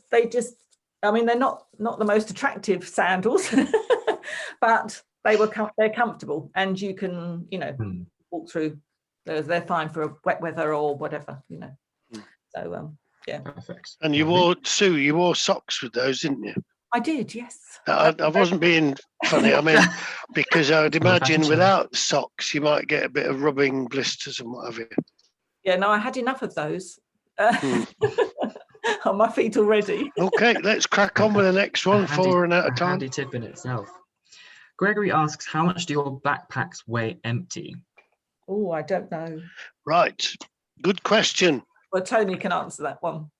I mean, they're not the most attractive sandals, but they're comfortable, and you can walk through. They're fine for wet weather or whatever, So yeah. Perfect. And you wore socks with those, didn't you? I did, yes. I wasn't being funny. I mean, because I would imagine without socks, you might get a bit of rubbing, blisters and what have you. Yeah, no, I had enough of those on my feet already. Okay, let's crack on with the next one. 4 and out of time. Handy tip in itself. Gregory asks, how much do your backpacks weigh empty? Oh, I don't know. Right, good question. Well, Toni can answer that one.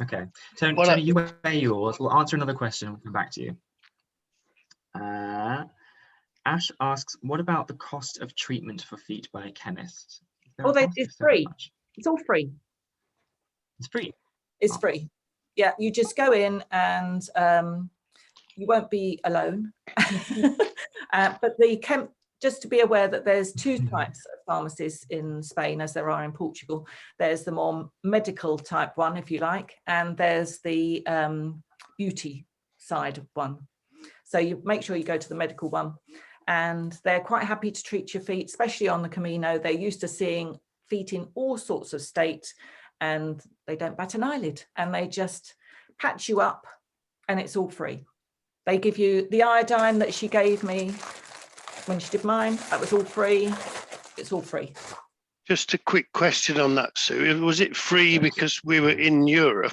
Okay, Toni, you weigh yours. We'll answer another question and we'll come back to you. Ash asks, what about the cost of treatment for feet by a chemist? It's free. It's all free. It's free? It's free. Yeah, you just go in and you won't be alone. But just to be aware that there's 2 types of pharmacies in Spain, as there are in Portugal. There's the more medical type one, if you like, and there's the beauty side one. So you make sure you go to the medical one, and they're quite happy to treat your feet, especially on the Camino. They're used to seeing feet in all sorts of states, and they don't bat an eyelid, and they just patch you up, and it's all free. They give you the iodine that she gave me when she did mine. That was all free. It's all free. Just a quick question on that, Sue. Was it free because we were in Europe?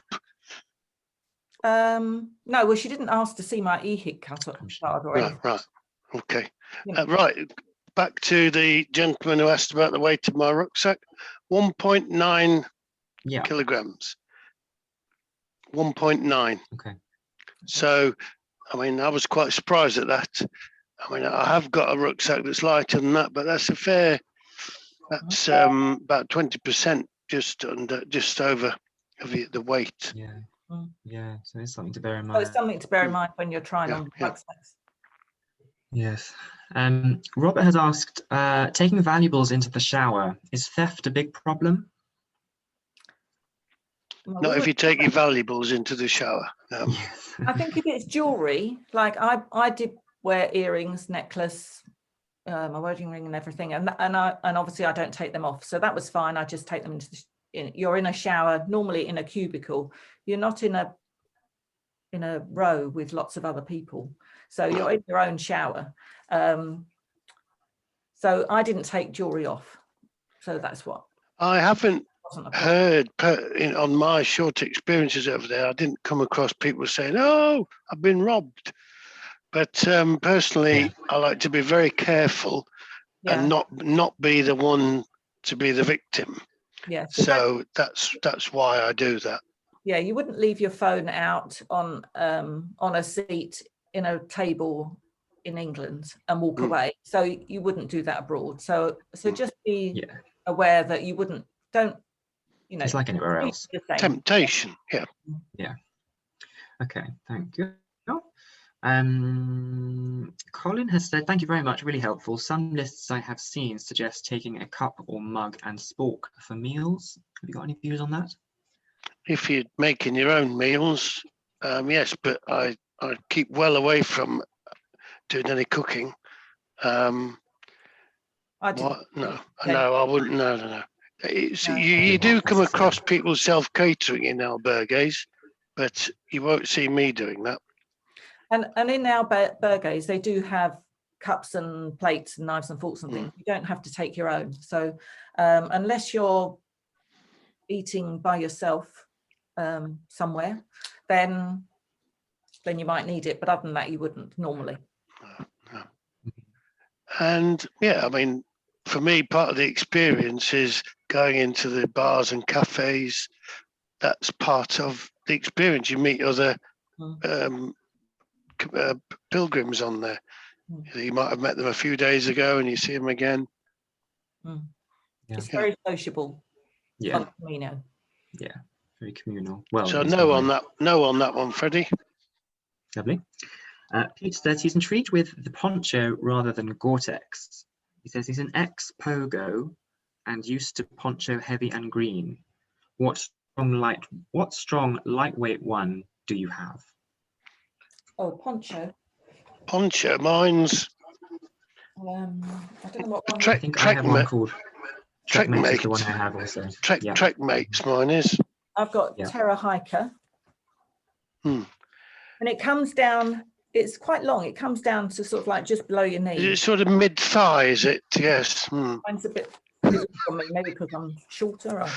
No, well, she didn't ask to see my EHIC card or anything. Right. Okay. Right. Back to the gentleman who asked about the weight of my rucksack. 1.9 kilograms. 1.9. Okay. So, I mean, I was quite surprised at that. I mean, I have got a rucksack that's lighter than that, but that's about 20%, just over of the weight. Yeah, so it's something to bear in mind. Well, it's something to bear in mind when you're trying on rucksacks. Yes. Robert has asked, taking valuables into the shower, is theft a big problem? Not if you take your valuables into the shower. No. I think if it's jewellery, like I did wear earrings, necklace, my wedding ring and everything, and obviously I don't take them off, so that was fine. I just take them into you're in a shower, normally in a cubicle. You're not in a row with lots of other people, so you're in your own shower. So I didn't take jewelry off, so that's what I haven't heard on my short experiences over there. I didn't come across people saying, "Oh, I've been robbed." But personally, I like to be very careful and not be the one to be the victim. Yeah. So that's why I do that. Yeah, you wouldn't leave your phone out on a seat in a table in England and walk away. So you wouldn't do that abroad. So just be aware that you don't. It's like anywhere else. Temptation. Yeah. Yeah. Okay. Thank you. Colin has said, thank you very much, really helpful. Some lists I have seen suggest taking a cup or mug and spork for meals. Have you got any views on that? If you're making your own meals, yes, but I keep well away from doing any cooking. No, I wouldn't. No. You do come across people self-catering in albergues, but you won't see me doing that. And in albergues, they do have cups and plates and knives and forks and things. You don't have to take your own. So unless you're eating by yourself somewhere, then you might need it. But other than that, you wouldn't normally. No. And I mean, for me, part of the experience is going into the bars and cafes. That's part of the experience. You meet other pilgrims on there. You might have met them a few days ago and you see them again. It's very sociable. Yeah. Camino. Yeah, very communal. Well, so no on that one, Freddie. Lovely. Pete says he's intrigued with the poncho rather than Gore-Tex. He says he's an ex-pogo and used to poncho heavy and green. What strong lightweight one do you have? Oh, poncho. Poncho, mine's. I don't know what one. I think I have one called Trekmate. The one I have also. Trekmate's mine is. I've got Terra Hiker. And it comes down. It's quite long. It comes down to sort of like just below your knee. It's sort of mid-thigh, is it? Yes. Mine's a bit bigger from me, maybe because I'm shorter. I'm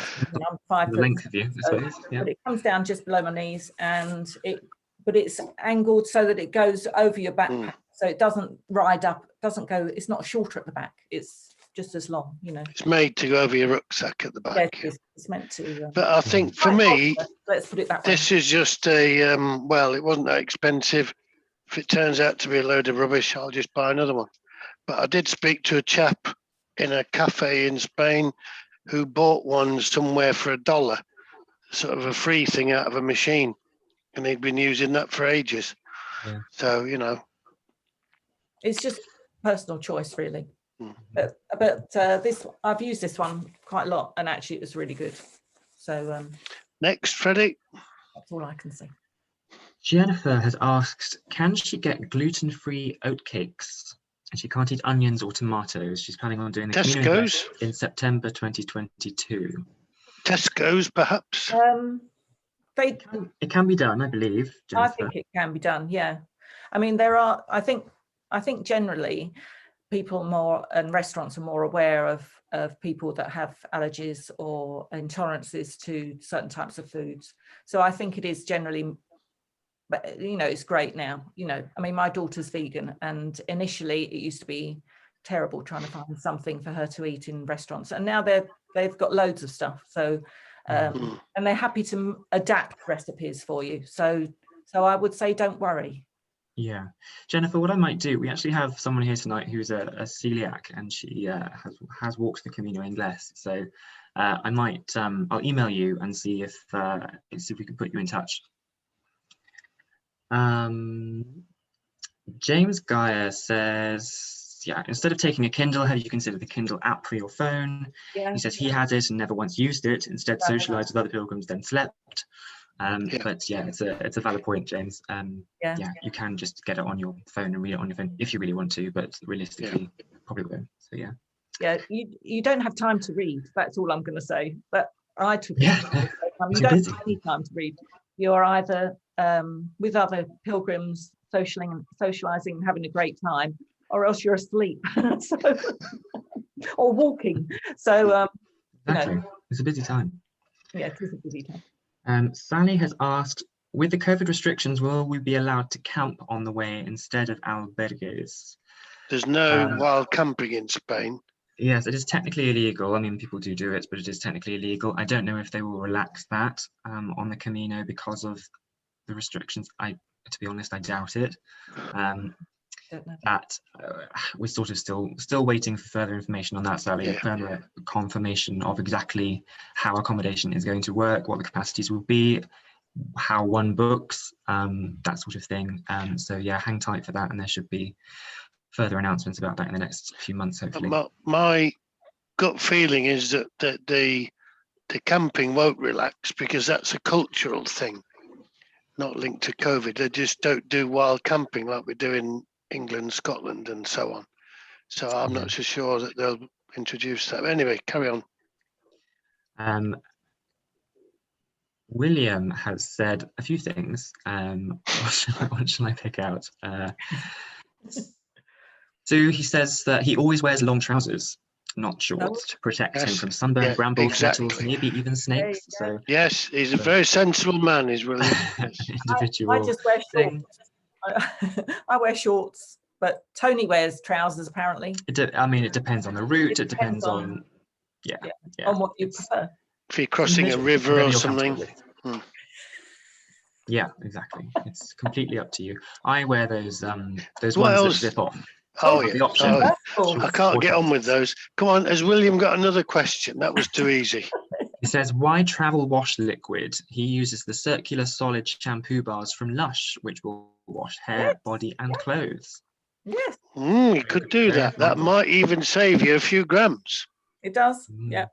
5 foot. The length of you, I suppose. Yeah. But it comes down just below my knees, and it's angled so that it goes over your backpack, so it doesn't ride up. Doesn't go. It's not shorter at the back. It's just as long, It's made to go over your rucksack at the back. Yes, it's meant to. But I think for me, let's put it that way. This is just a it wasn't that expensive. If it turns out to be a load of rubbish, I'll just buy another one. But I did speak to a chap in a cafe in Spain who bought one somewhere for $1, sort of a free thing out of a machine, and he'd been using that for ages. Yeah. So it's just personal choice, really. But this, I've used this one quite a lot, and actually it was really good. So next, Freddie. That's all I can say. Jennifer has asked, can she get gluten-free oatcakes? And she can't eat onions or tomatoes. She's planning on doing the Tesco's in September 2022. Tesco's, perhaps. It can be done, I believe. Jennifer. I think it can be done. Yeah, I mean there are. I think generally people and restaurants are more aware of people that have allergies or intolerances to certain types of foods. So I think it is generally. But it's great now. I mean, my daughter's vegan, and initially it used to be terrible trying to find something for her to eat in restaurants, and now they've got loads of stuff. So and they're happy to adapt recipes for you. So I would say don't worry. Yeah, Jennifer, what I might do, we actually have someone here tonight who's a celiac, and she has walked the Camino Inglés. So I might I'll email you and see if we can put you in touch. James Geyer says, instead of taking a Kindle, have you considered the Kindle app for your phone? He says he has it and never once used it, instead socialized with other pilgrims, then slept. But yeah, it's a valid point, James. Yeah. You can just get it on your phone and read it on your phone if you really want to, but realistically, probably won't. So yeah. Yeah, you don't have time to read. That's all I'm going to say. But I took it. You don't have any time to read. You're either with other pilgrims, socializing, having a great time, or else you're asleep. Or walking. So exactly, it's a busy time. Yeah, it is a busy time. Sally has asked, with the COVID restrictions, will we be allowed to camp on the way instead of albergues? There's no wild camping in Spain. Yes, it is technically illegal. I mean, people do it, but it is technically illegal. I don't know if they will relax that on the Camino because of the restrictions. To be honest, I doubt it. That we're sort of still waiting for further information on that, Sally. Further confirmation of exactly how accommodation is going to work, what the capacities will be, how one books, that sort of thing. So yeah, hang tight for that, and there should be further announcements about that in the next few months, hopefully. My gut feeling is that the camping won't relax because that's a cultural thing, not linked to COVID. They just don't do wild camping like we do in England, Scotland, and so on. So I'm not so sure that they'll introduce that. But anyway, carry on. William has said a few things. What shall I pick out? So he says that he always wears long trousers, not shorts, to protect him from sunburn, brambles, nettles, maybe even snakes. So yes, he's a very sensible man, is William. Individual. I just wear shorts. I wear shorts, but Toni wears trousers apparently. I mean, it depends on the route. It depends on on what you prefer. If you're crossing a river or something. Yeah, exactly. It's completely up to you. I wear those ones that zip off. Oh yeah. The option. I can't get on with those. Come on, has William got another question? That was too easy. He says, why travel wash liquid? He uses the circular solid shampoo bars from Lush, which will wash hair, body, and clothes. Yes. You could do that. That might even save you a few grams. It does. Yeah.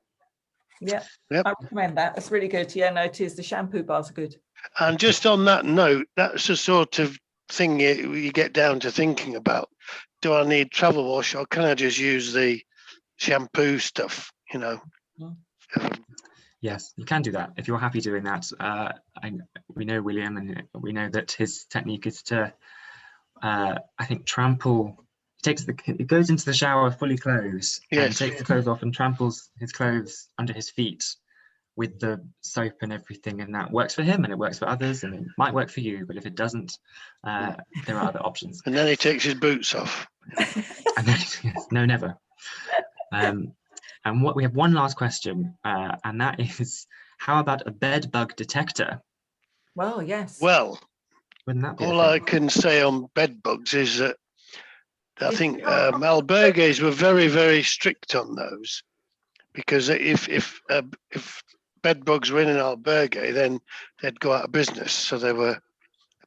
I recommend that. It's really good. Yeah, no, it is. The shampoo bars are good. And just on that note, that's the sort of thing you get down to thinking about. Do I need travel wash, or can I just use the shampoo stuff, Yes, you can do that if you're happy doing that. We know William, and we know that his technique is to, I think, trample. It goes into the shower fully clothes, and takes the clothes off and tramples his clothes under his feet with the soap and everything, and that works for him and it works for others, and it might work for you, but if it doesn't, there are other options. And then he takes his boots off. And then, no, never. And we have one last question, and that is, how about a bed bug detector? Well, yes. Well, wouldn't that be all I can say on bed bugs is that I think albergues were very, very strict on those, because if bed bugs were in an albergue, then they'd go out of business. So they were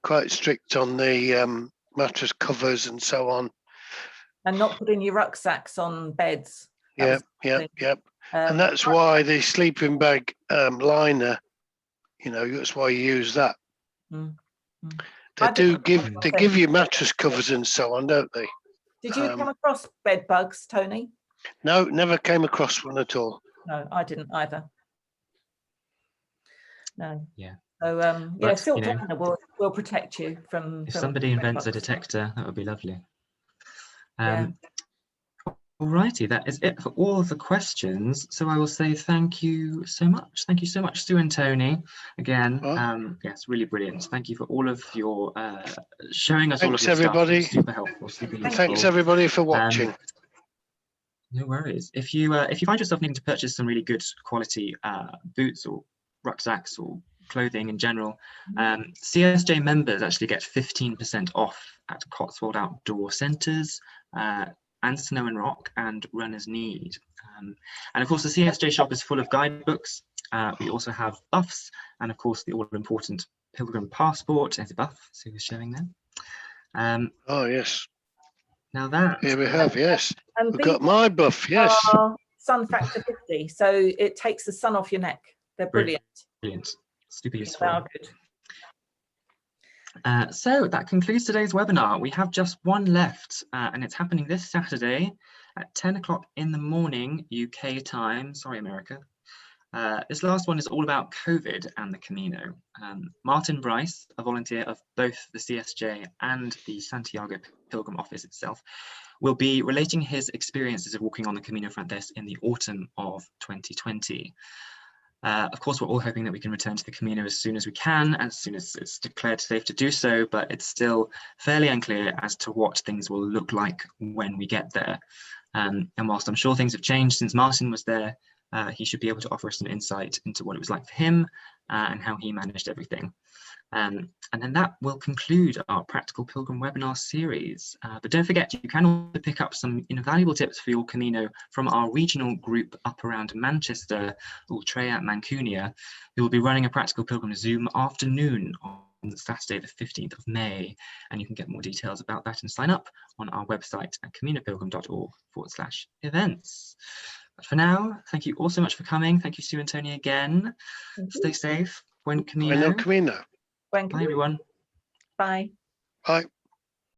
quite strict on the mattress covers and so on. And not putting your rucksacks on beds. Yep. And that's why the sleeping bag liner, that's why you use that. They give you mattress covers and so on, don't they? Did you come across bed bugs, Toni? No, never came across one at all. No, I didn't either. No. Yeah. So silk liner will protect you from. If somebody invents a detector, that would be lovely. Alrighty, that is it for all of the questions. So I will say thank you so much. Thank you so much, Stu and Toni. Again, yes, really brilliant. Thank you for all of your showing us all of your everybody. Stuff. Super helpful, super useful. Thanks everybody for watching. No worries. If you find yourself needing to purchase some really good quality boots or rucksacks or clothing in general, CSJ members actually get 15% off at Cotswold Outdoor Centres, and Snow and Rock, and Runners Need. And of course, the CSJ shop is full of guidebooks. We also have buffs, and of course, the all-important Pilgrim Passport. There's a buff, so we're showing there. Oh, yes. Now that... Here we have, yes. And we've got my buff, yes. Sun factor 50, so it takes the sun off your neck. They're brilliant. Brilliant. super Yeah, useful. they are good. So that concludes today's webinar. We have just one left, and it's happening this Saturday at 10 o'clock in the morning UK time. Sorry, America. This last one is all about COVID and the Camino. Martin Bryce, a volunteer of both the CSJ and the Santiago Pilgrim Office itself, will be relating his experiences of walking on the Camino Frances in the autumn of 2020. Of course, we're all hoping that we can return to the Camino as soon as we can, as soon as it's declared safe to do so, but it's still fairly unclear as to what things will look like when we get there. And whilst I'm sure things have changed since Martin was there, he should be able to offer us some insight into what it was like for him and how he managed everything. And then that will conclude our Practical Pilgrim webinar series. But don't forget, you can also pick up some invaluable tips for your Camino from our regional group up around Manchester, Ultrea, Mancunia, who will be running a Practical Pilgrim Zoom afternoon on Saturday, the 15th of May. And you can get more details about that and sign up on our website at caminopilgrim.org/events. But for now, thank you all so much for coming. Thank you, Sue and Toni, again. Stay safe. Buen Camino. Buen Camino. Buen Bye, everyone. Bye. Bye.